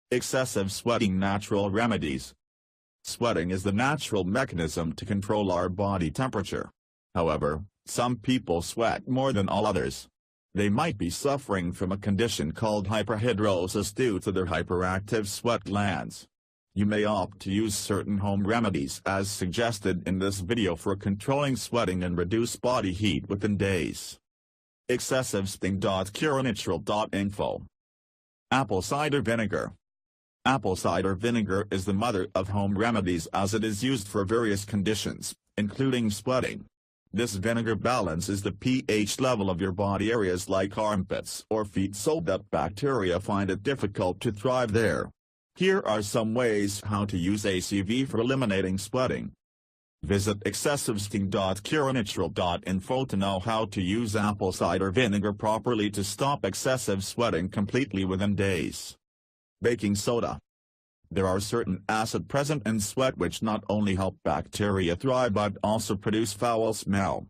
Excessive sweating natural remedies. Sweating is the natural mechanism to control our body temperature. However, some people sweat more than all others. They might be suffering from a condition called hyperhidrosis due to their hyperactive sweat glands. You may opt to use certain home remedies as suggested in this video for controlling sweating and reduce body heat within days. Excessive sting.curenatural.info. Apple cider vinegar. Apple cider vinegar is the mother of home remedies as it is used for various conditions, including sweating. This vinegar balances the pH level of your body areas like armpits or feet so that bacteria find it difficult to thrive there. Here are some ways how to use ACV for eliminating sweating. Visit excessivesting.curenatural.info to know how to use apple cider vinegar properly to stop excessive sweating completely within days. Baking soda. There are certain acids present in sweat which not only help bacteria thrive but also produce foul smell.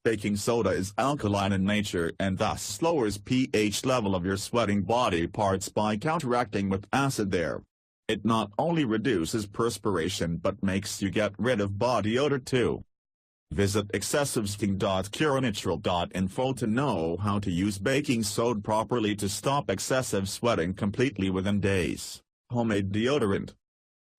Baking soda is alkaline in nature and thus lowers pH level of your sweating body parts by counteracting with acid there. It not only reduces perspiration but makes you get rid of body odor too. Visit excessivesting.curenatural.info to know how to use baking soda properly to stop excessive sweating completely within days. Homemade deodorant.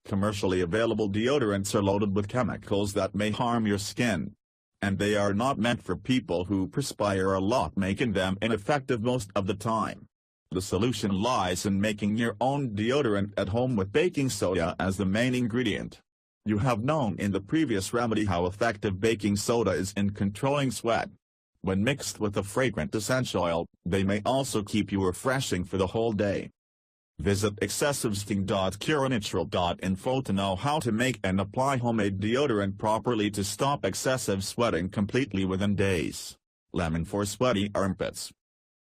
Commercially available deodorants are loaded with chemicals that may harm your skin. And they are not meant for people who perspire a lot, making them ineffective most of the time. The solution lies in making your own deodorant at home with baking soda as the main ingredient. You have known in the previous remedy how effective baking soda is in controlling sweat. When mixed with a fragrant essential oil, they may also keep you refreshing for the whole day. Visit excessivesting.curenatural.info to know how to make and apply homemade deodorant properly to stop excessive sweating completely within days. Lemon for sweaty armpits.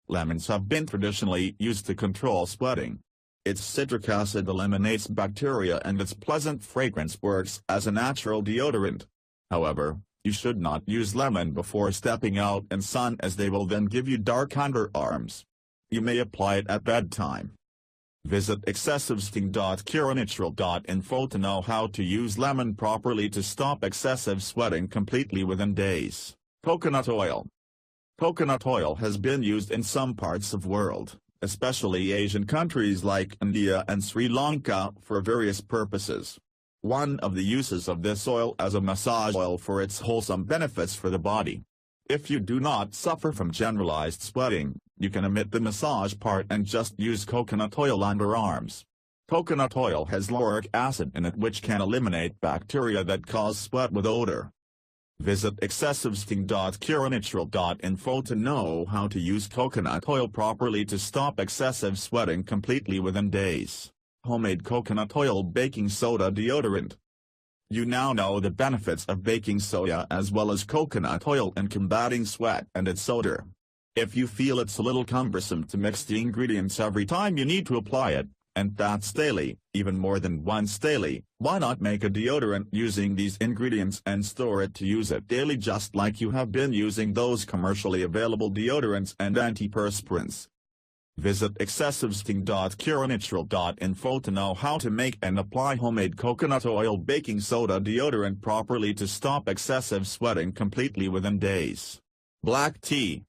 Lemons have been traditionally used to control sweating. Its citric acid eliminates bacteria and its pleasant fragrance works as a natural deodorant. However, you should not use lemon before stepping out in sun as they will then give you dark underarms. You may apply it at bedtime. Visit excessivesting.curenatural.info to know how to use lemon properly to stop excessive sweating completely within days. Coconut oil. Coconut oil has been used in some parts of the world, especially Asian countries like India and Sri Lanka, for various purposes. One of the uses of this oil as a massage oil for its wholesome benefits for the body. If you do not suffer from generalized sweating, you can omit the massage part and just use coconut oil underarms. Coconut oil has lauric acid in it which can eliminate bacteria that cause sweat with odor. Visit excessivesting.curenatural.info to know how to use coconut oil properly to stop excessive sweating completely within days. Homemade coconut oil baking soda deodorant. You now know the benefits of baking soda as well as coconut oil in combating sweat and its odor. If you feel it's a little cumbersome to mix the ingredients every time you need to apply it, and that's daily, even more than once daily, why not make a deodorant using these ingredients and store it to use it daily just like you have been using those commercially available deodorants and antiperspirants. Visit excessivesting.curenatural.info to know how to make and apply homemade coconut oil baking soda deodorant properly to stop excessive sweating completely within days. Black tea.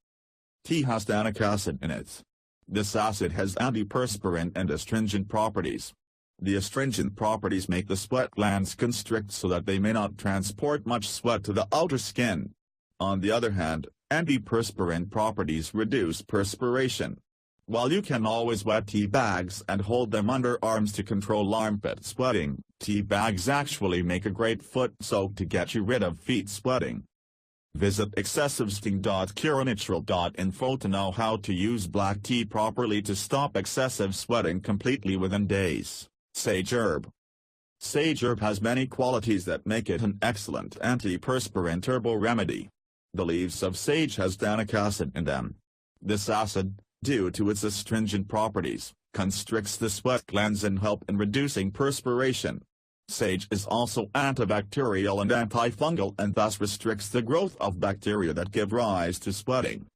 Tea has tannic acid in it. This acid has antiperspirant and astringent properties. The astringent properties make the sweat glands constrict so that they may not transport much sweat to the outer skin. On the other hand, antiperspirant properties reduce perspiration. While you can always wet tea bags and hold them under arms to control armpit sweating, tea bags actually make a great foot soak to get you rid of feet sweating. Visit excessivesting.curenatural.info to know how to use black tea properly to stop excessive sweating completely within days. Sage herb. Sage herb has many qualities that make it an excellent antiperspirant herbal remedy. The leaves of sage has tannic acid in them. This acid, due to its astringent properties, constricts the sweat glands and help in reducing perspiration. Sage is also antibacterial and antifungal and thus restricts the growth of bacteria that give rise to sweating.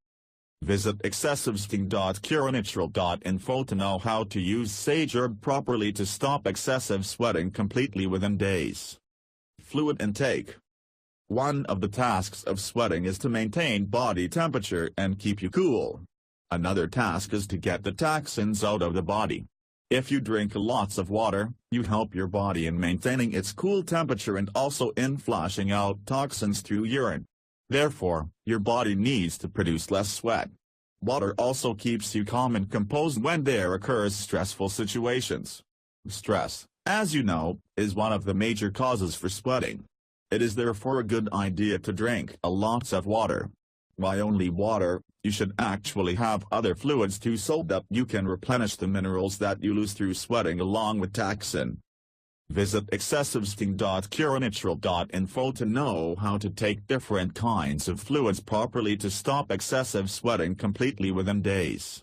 Visit excessivesting.curenatural.info to know how to use sage herb properly to stop excessive sweating completely within days. Fluid intake. One of the tasks of sweating is to maintain body temperature and keep you cool. Another task is to get the toxins out of the body. If you drink lots of water, you help your body in maintaining its cool temperature and also in flushing out toxins through urine. Therefore, your body needs to produce less sweat. Water also keeps you calm and composed when there occurs stressful situations. Stress, as you know, is one of the major causes for sweating. It is therefore a good idea to drink a lot of water. Why only water? You should actually have other fluids too so that you can replenish the minerals that you lose through sweating along with toxin. Visit excessivesting.curenatural.info to know how to take different kinds of fluids properly to stop excessive sweating completely within days.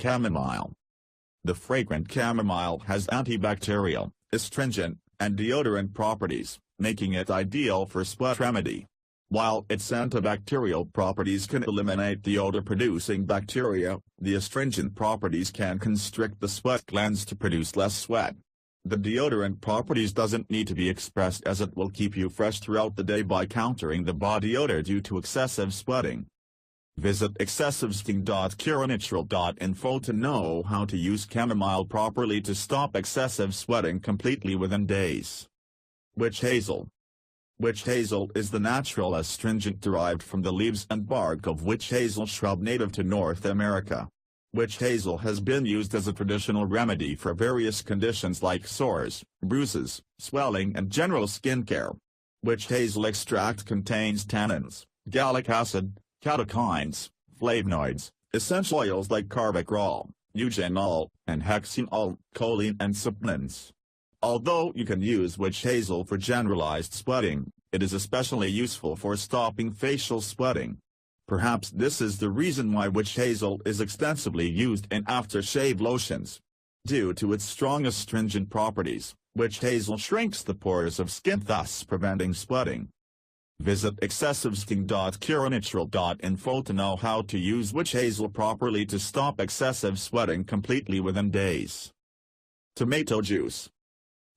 Chamomile. The fragrant chamomile has antibacterial, astringent, and deodorant properties, making it ideal for sweat remedy. While its antibacterial properties can eliminate the odor-producing bacteria, the astringent properties can constrict the sweat glands to produce less sweat. The deodorant properties doesn't need to be expressed as it will keep you fresh throughout the day by countering the body odor due to excessive sweating. Visit excessivesting.curenatural.info to know how to use chamomile properly to stop excessive sweating completely within days. Witch hazel. Witch hazel is the natural astringent derived from the leaves and bark of witch hazel shrub native to North America. Witch hazel has been used as a traditional remedy for various conditions like sores, bruises, swelling and general skin care. Witch hazel extract contains tannins, gallic acid, catechins, flavonoids, essential oils like carvacrol, eugenol, and hexenol, choline and saponins. Although you can use witch hazel for generalized sweating, it is especially useful for stopping facial sweating. Perhaps this is the reason why witch hazel is extensively used in aftershave lotions. Due to its strong astringent properties, witch hazel shrinks the pores of skin, thus preventing sweating. Visit excessivesting.curenatural.info to know how to use witch hazel properly to stop excessive sweating completely within days. Tomato juice.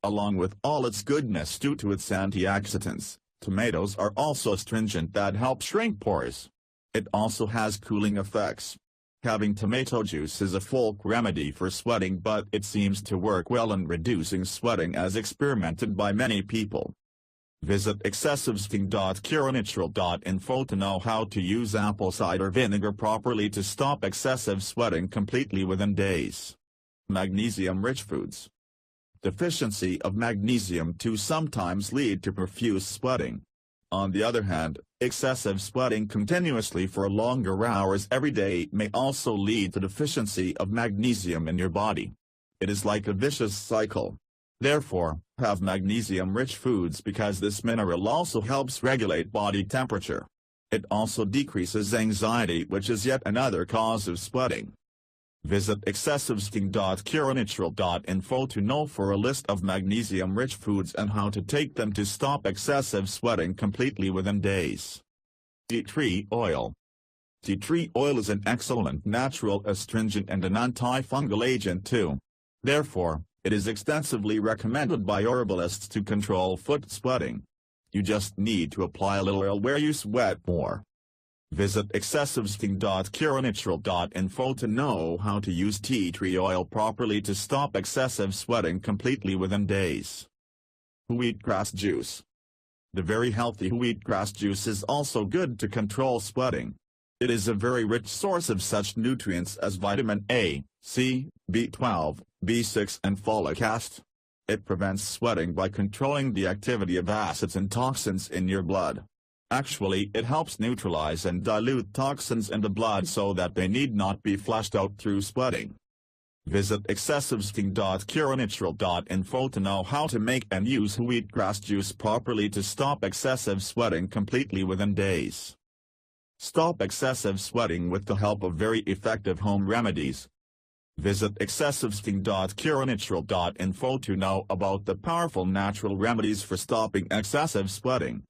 Along with all its goodness due to its antioxidants, tomatoes are also astringent that help shrink pores. It also has cooling effects. Having tomato juice is a folk remedy for sweating, but it seems to work well in reducing sweating as experimented by many people. Visit excessivesting.curenatural.info to know how to use apple cider vinegar properly to stop excessive sweating completely within days. Magnesium-rich foods. Deficiency of magnesium too sometimes lead to profuse sweating. On the other hand, excessive sweating continuously for longer hours every day may also lead to deficiency of magnesium in your body. It is like a vicious cycle. Therefore, have magnesium-rich foods because this mineral also helps regulate body temperature. It also decreases anxiety, which is yet another cause of sweating. Visit excessivesting.curenatural.info to know for a list of magnesium-rich foods and how to take them to stop excessive sweating completely within days. Tea tree oil. Tea tree oil is an excellent natural astringent and an antifungal agent too. Therefore, it is extensively recommended by herbalists to control foot sweating. You just need to apply a little oil where you sweat more. Visit excessivesting.curenatural.info to know how to use tea tree oil properly to stop excessive sweating completely within days. Wheatgrass juice. The very healthy wheatgrass juice is also good to control sweating. It is a very rich source of such nutrients as vitamin A, C, B12, B6 and folic acid. It prevents sweating by controlling the activity of acids and toxins in your blood. Actually, it helps neutralize and dilute toxins in the blood so that they need not be flushed out through sweating. Visit excessivesting.curenatural.info to know how to make and use wheatgrass juice properly to stop excessive sweating completely within days. Stop excessive sweating with the help of very effective home remedies. Visit excessivesting.curenatural.info to know about the powerful natural remedies for stopping excessive sweating.